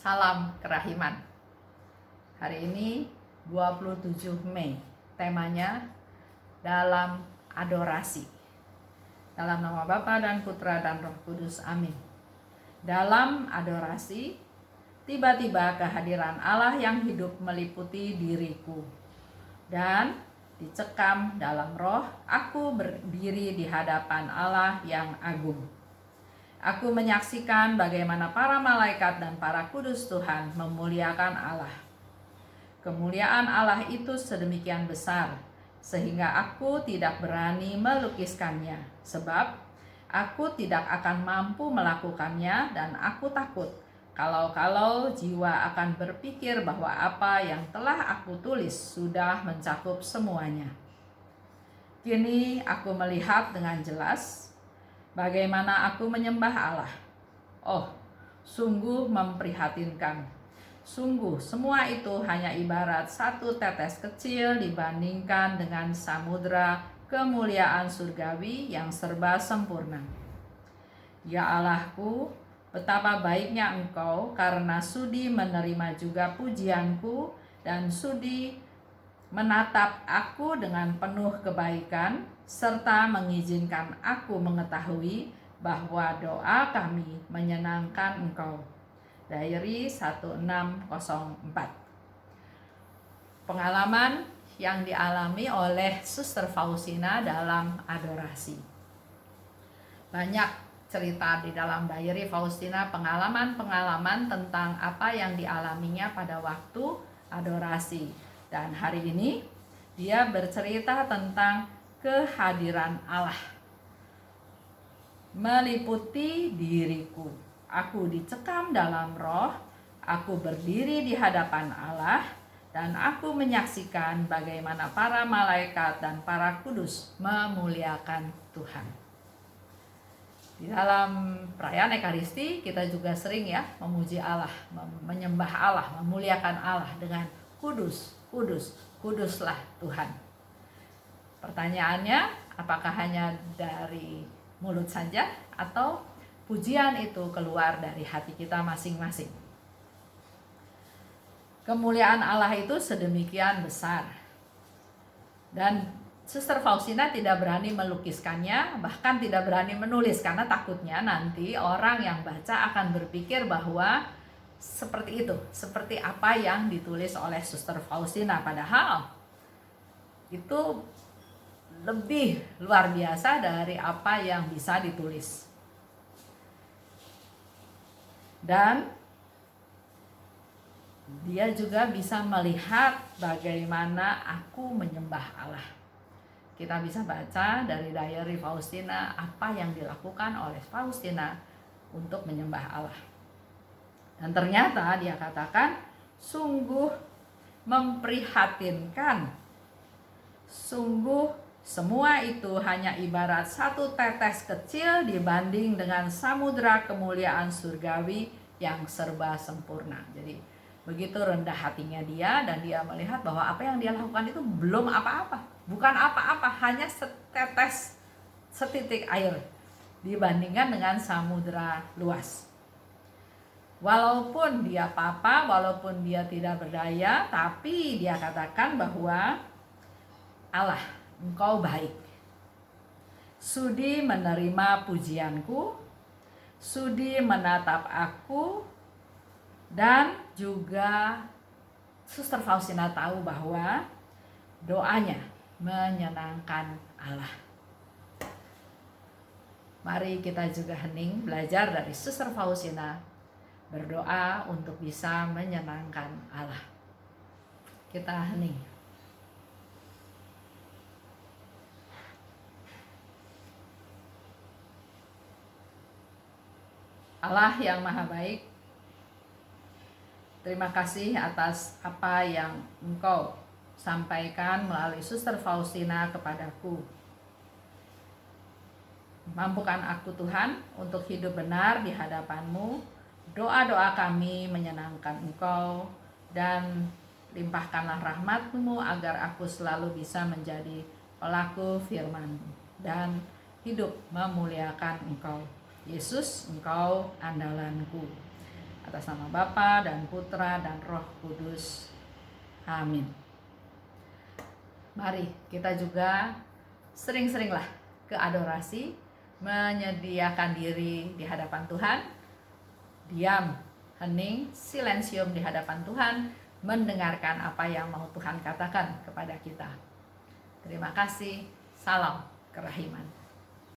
Salam kerahiman. Hari ini 27 Mei. Temanya dalam adorasi. Dalam nama Bapa dan Putra dan Roh Kudus. Amin. Dalam adorasi, tiba-tiba kehadiran Allah yang hidup meliputi diriku. Dan dicekam dalam roh, aku berdiri di hadapan Allah yang agung. Aku menyaksikan bagaimana para malaikat dan para kudus Tuhan memuliakan Allah. Kemuliaan Allah itu sedemikian besar, sehingga aku tidak berani melukiskannya, sebab aku tidak akan mampu melakukannya dan aku takut kalau jiwa akan berpikir bahwa apa yang telah aku tulis sudah mencakup semuanya. Kini aku melihat dengan jelas bagaimana aku menyembah Allah. Oh, sungguh memprihatinkan. Sungguh semua itu hanya ibarat satu tetes kecil dibandingkan dengan samudra kemuliaan surgawi yang serba sempurna. Ya Allahku, betapa baiknya Engkau karena sudi menerima juga pujianku dan sudi menatap aku dengan penuh kebaikan, serta mengizinkan aku mengetahui bahwa doa kami menyenangkan Engkau. Diary 1604. Pengalaman yang dialami oleh Suster Faustina dalam adorasi. Banyak cerita di dalam diary Faustina, pengalaman-pengalaman tentang apa yang dialaminya pada waktu adorasi. Dan hari ini dia bercerita tentang kehadiran Allah meliputi diriku. Aku dicekam dalam roh, aku berdiri di hadapan Allah, dan aku menyaksikan bagaimana para malaikat dan para kudus memuliakan Tuhan. Di dalam perayaan Ekaristi kita juga sering ya memuji Allah, menyembah Allah, memuliakan Allah dengan kudus, kudus, kuduslah Tuhan. Pertanyaannya, apakah hanya dari mulut saja atau pujian itu keluar dari hati kita masing-masing? Kemuliaan Allah itu sedemikian besar. Dan Suster Faustina tidak berani melukiskannya, bahkan tidak berani menulis karena takutnya nanti orang yang baca akan berpikir bahwa seperti itu, seperti apa yang ditulis oleh Suster Faustina, padahal itu lebih luar biasa dari apa yang bisa ditulis. Dan dia juga bisa melihat bagaimana aku menyembah Allah. Kita bisa baca dari diary Faustina apa yang dilakukan oleh Faustina untuk menyembah Allah. Dan ternyata dia katakan sungguh memprihatinkan. Sungguh semua itu hanya ibarat satu tetes kecil dibanding dengan samudra kemuliaan surgawi yang serba sempurna. Jadi begitu rendah hatinya dia, dan dia melihat bahwa apa yang dia lakukan itu belum apa-apa, bukan apa-apa, hanya setetes, setitik air dibandingkan dengan samudra luas. Walaupun dia papa, walaupun dia tidak berdaya, tapi dia katakan bahwa Allah, Engkau baik, sudi menerima pujianku, sudi menatap aku. Dan juga Suster Faustina tahu bahwa doanya menyenangkan Allah. Mari kita juga hening belajar dari Suster Faustina, berdoa untuk bisa menyenangkan Allah. Kita hening. Allah yang Maha Baik, terima kasih atas apa yang Engkau sampaikan melalui Suster Faustina kepadaku. Mampukan aku Tuhan untuk hidup benar di hadapan-Mu. Doa-doa kami menyenangkan Engkau, dan limpahkanlah rahmat-Mu agar aku selalu bisa menjadi pelaku firman dan hidup memuliakan Engkau. Yesus, Engkau andalanku. Atas nama Bapa dan Putra dan Roh Kudus. Amin. Mari kita juga sering-seringlah ke adorasi, menyediakan diri di hadapan Tuhan, diam, hening, silensium di hadapan Tuhan, mendengarkan apa yang mau Tuhan katakan kepada kita. Terima kasih. Salam kerahiman.